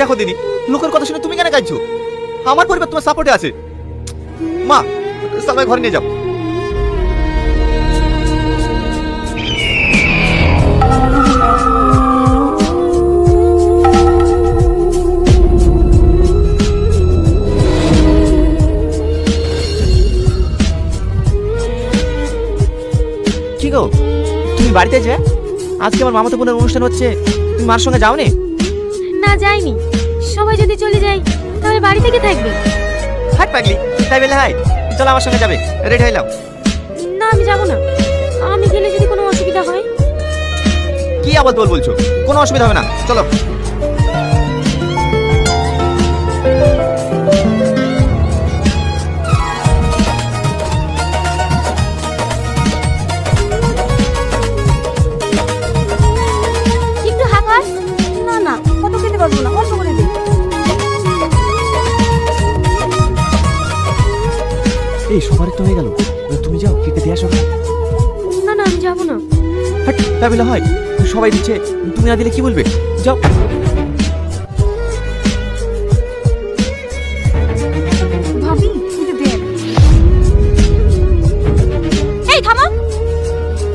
দেখো দিনি, লোকের কথা শুনে তুমি কেন কাঁদছো? আমার পরিবার তোমার সাপোর্টে আছে। মা, সালমাকে ঘরে নিয়ে যাও। কি গো, তুমি বাড়িতে যে আজকে আমার মামাতো বোনের অনুষ্ঠান হচ্ছে, তুমি মার সঙ্গে যাওনি? না যাইনি। সবাই যদি চলে যায় তাহলে বাড়ি থেকে থাকবে। হাট পাগলি, তাই বলে হাই চলো আমার সঙ্গে যাবে, রেডি হইলাম। না আমি যাব না। আমি গেলে যদি কোনো অসুবিধা হয়। কি আবার বল বলছো? কোনো অসুবিধা হবে না, চলো। একটু হাঁকার। না না, কত খেতে পারবো না, অল্প করে দিই। এই সবার তো হয়ে গেল, তুমি যাও খেতে দিয়ে আসো। না না আমি যাব না। হাট, তাই বলে হয়? সবাই দিচ্ছে, তুমি না দিলে কি বলবে? যাও। ভাবি খেতে দে। এই থামো।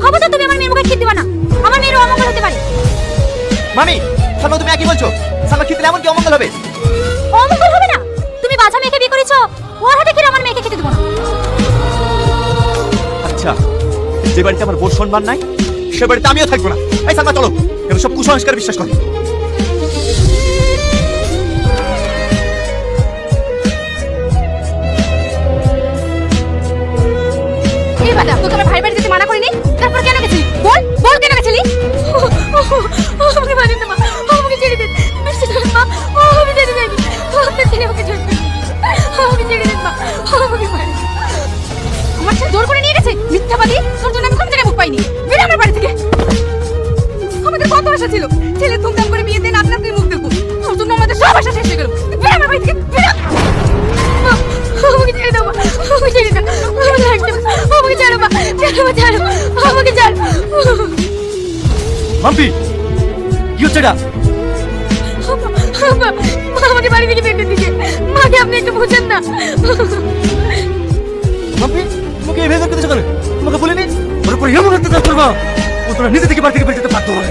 খবরদার তুমি আমার মেয়ের মুখে খেতে দিবা না। আমার মেয়ের অমঙ্গল হতে পারে। মামি, সালমা তুমি একই বলছো? সালমা খেতে এমন কি অমঙ্গল হবে? অমঙ্গল হবে না? তুমি বাছা মেয়েকে বিয়ে করেছো, ওর হাতে খেলে আমার মেয়েকে খেতে দেবো না। আচ্ছা, যে বাড়িতে আমার বোর সম্মান নাই সে বাড়িতে আমিও থাকবো না। এই সালমা চলো, কেন সব কুসংস্কার বিশ্বাস করে। এই বাটা, তোকে আমার ভাই বাড়ি যেতে মানা করিনি, তারপর কেন গেছিলি? বল বল কেন গেছিলি? আমাকে মানেন না মা, আমাকে ছেড়ে দিন। বিশ্বাস করুন মা, আমি যেতে চাইনি। আপনি ছেড়ে আমাকে ছেড়ে দিন। আমাকে ছেড়ে দিন মা, আমাকে মানেন। আমার ছেলে জোর করে নিয়ে গেছে, মিথ্যাবাদী। তোর জন্য আমি কোনো জায়গায় মুখ পাইনি। বেরো আমার বাড়ি থেকে। আমাদের কত আশা ছিল, ছেলে ধুমধাম করে বিয়ে দিয়ে নাতনার মুখ দেখবো। তোর জন্য আমাদের সব আশা শেষ হয়ে গেল। বেরো আমার বাড়ি থেকে, বেরো। মা, আমাকে ছেড়ে দাও মা, আমাকে ছেড়ে দাও। আমি লাগছে না। আমাকে ছাড়ো মা, ছাড়ো মা, ছাড়ো। আমাকে ছাড়ো। মাম্পি, কি হচ্ছে এটা? মা, আমাকে বাড়ি থেকে বের করে দিয়েছে। মাকে আপনি একটু বোঝেন না। মাম্পি, তোমাকে এই ভেতর করতেছো কেন? তোমাকে বলিনি ওর উপর এমন অত্যাচার করবা ও তোরা নিজে থেকে বাড়ি থেকে বের যেতে বাধ্য হবে।